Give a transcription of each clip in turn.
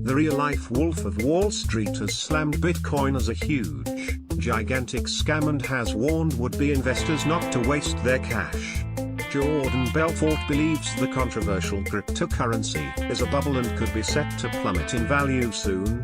The real-life Wolf of Wall Street has slammed Bitcoin as a huge, gigantic scam and has warned would-be investors not to waste their cash. Jordan Belfort believes the controversial cryptocurrency is a bubble and could be set to plummet in value soon.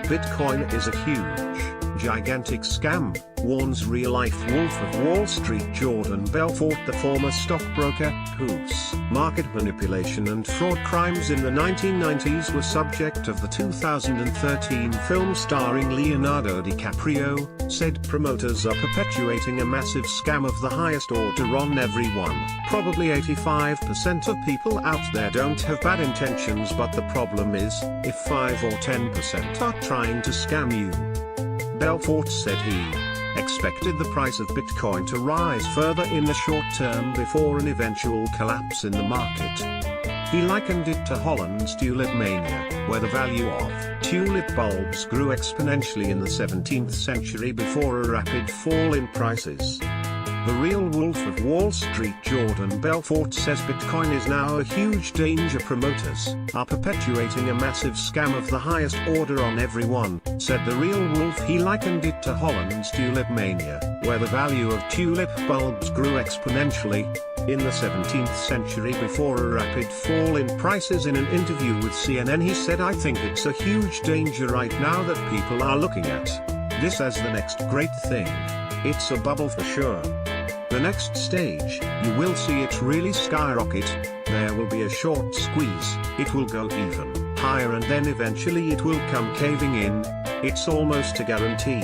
Bitcoin is a huge, gigantic scam, warns real-life Wolf of Wall Street. Jordan Belfort, the former stockbroker, whose market manipulation and fraud crimes in the 1990s were subject of the 2013 film starring Leonardo DiCaprio, said promoters are perpetuating a massive scam of the highest order on everyone. Probably 85% of people out there don't have bad intentions, but the problem is, if 5 or 10% are trying to scam you. Belfort said he expected the price of Bitcoin to rise further in the short term before an eventual collapse in the market. He likened it to Holland's tulip mania, where the value of tulip bulbs grew exponentially in the 17th century before a rapid fall in prices. The real Wolf of Wall Street Jordan Belfort says Bitcoin is now a huge danger. Promoters are perpetuating a massive scam of the highest order on everyone, said the real Wolf. He likened it to Holland's tulip mania, where the value of tulip bulbs grew exponentially in the 17th century before a rapid fall in prices. In an interview with CNN, he said, "I think it's a huge danger right now that people are looking at this as the next great thing. It's a bubble for sure. The next stage, you will see it really skyrocket. There will be a short squeeze, it will go even higher and then eventually it will come caving in. It's almost a guarantee.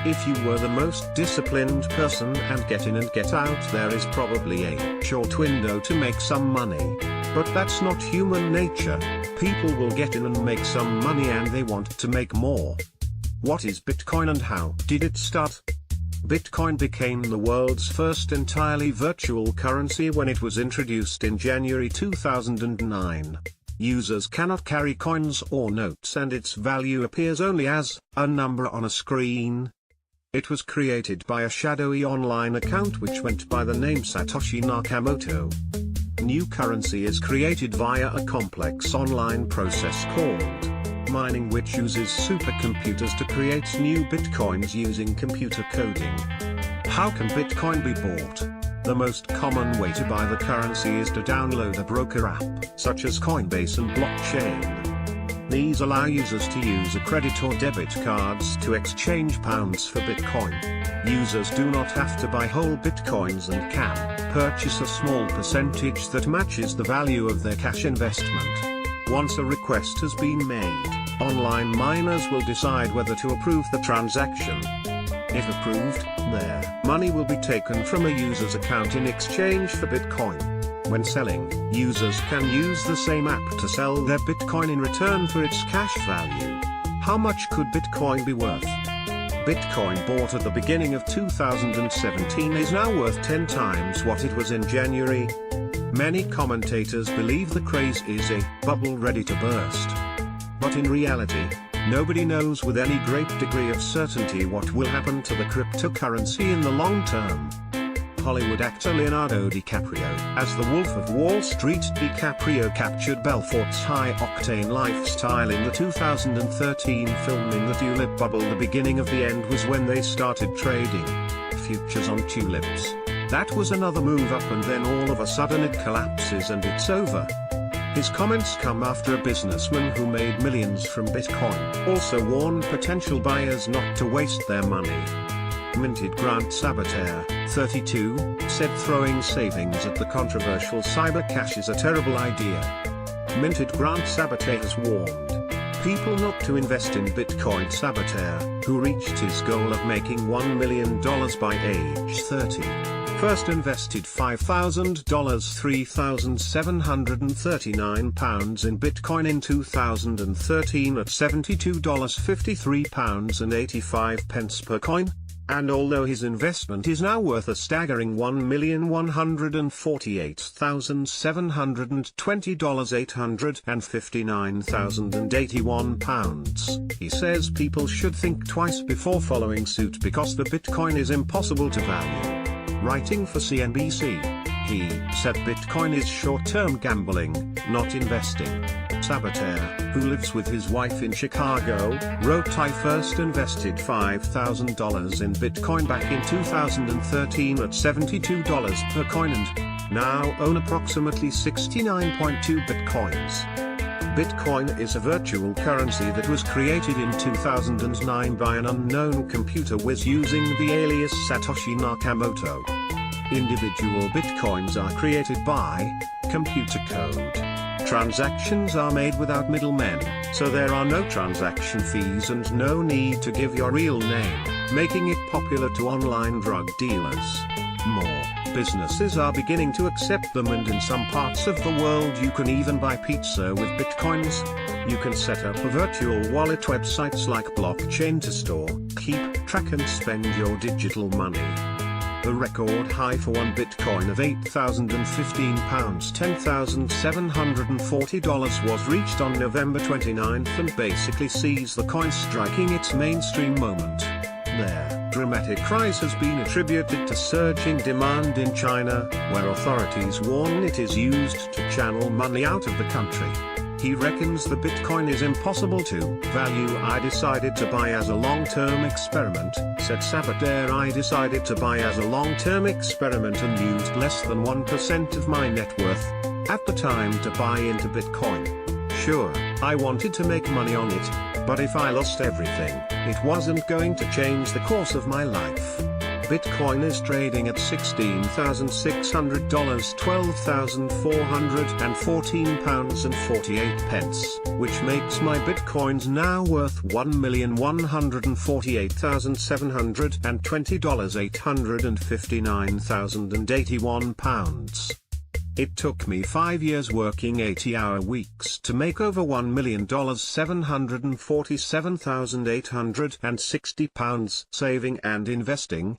If you were the most disciplined person and get in and get out, there is probably a short window to make some money. But that's not human nature. People will get in and make some money and they want to make more." What is Bitcoin and how did it start? Bitcoin became the world's first entirely virtual currency when it was introduced in January 2009. Users cannot carry coins or notes and its value appears only as a number on a screen. It was created by a shadowy online account which went by the name Satoshi Nakamoto. New currency is created via a complex online process called mining, which uses supercomputers to create new bitcoins using computer coding. How can Bitcoin be bought? The most common way to buy the currency is to download a broker app, such as Coinbase and Blockchain. These allow users to use a credit or debit cards to exchange pounds for Bitcoin. Users do not have to buy whole Bitcoins and can purchase a small percentage that matches the value of their cash investment. Once a request has been made, online miners will decide whether to approve the transaction. If approved, their money will be taken from a user's account in exchange for Bitcoin. When selling, users can use the same app to sell their Bitcoin in return for its cash value. How much could Bitcoin be worth? Bitcoin bought at the beginning of 2017 is now worth 10 times what it was in January. Many commentators believe the craze is a bubble ready to burst. But in reality, nobody knows with any great degree of certainty what will happen to the cryptocurrency in the long term. Hollywood actor Leonardo DiCaprio, as the Wolf of Wall Street. DiCaprio captured Belfort's high-octane lifestyle in the 2013 film In the Tulip Bubble. The beginning of the end was when they started trading futures on tulips. That was another move up and then all of a sudden it collapses and it's over. His comments come after a businessman who made millions from Bitcoin also warned potential buyers not to waste their money. Minted Grant Sabater, 32, said throwing savings at the controversial cyber cash is a terrible idea. Minted Grant Sabater has warned people not to invest in Bitcoin. Sabater, who reached his goal of making $1 million by age 30, first invested $5,000 £3,739 in Bitcoin in 2013 at $72.53 and 85 pence per coin. And although his investment is now worth a staggering $1,148,720 £859,081, he says people should think twice before following suit because the Bitcoin is impossible to value. Writing for CNBC, he said Bitcoin is short-term gambling, not investing. Sabater, who lives with his wife in Chicago, wrote, "I first invested $5,000 in Bitcoin back in 2013 at $72 per coin and now own approximately 69.2 Bitcoins. Bitcoin is a virtual currency that was created in 2009 by an unknown computer whiz using the alias Satoshi Nakamoto. Individual Bitcoins are created by computer code. Transactions are made without middlemen, so there are no transaction fees and no need to give your real name, making it popular to online drug dealers. More businesses are beginning to accept them, and in some parts of the world you can even buy pizza with Bitcoins. You can set up a virtual wallet websites like blockchain to store, keep track and spend your digital money. The record high for one Bitcoin of £8,015 $10,740 was reached on November 29 and basically sees the coin striking its mainstream moment. Their dramatic rise has been attributed to surging demand in China, where authorities warn it is used to channel money out of the country. He reckons the Bitcoin is impossible to value. "I decided to buy as a long-term experiment," said Sabater. "I decided to buy as a long-term experiment and used less than 1% of my net worth at the time to buy into Bitcoin. Sure, I wanted to make money on it, but if I lost everything, it wasn't going to change the course of my life." Bitcoin is trading at $16,600 £12,414.48, which makes my Bitcoins now worth $1,148,720 £859,081. It took me 5 years working 80-hour weeks to make over $1 million £747,860 saving and investing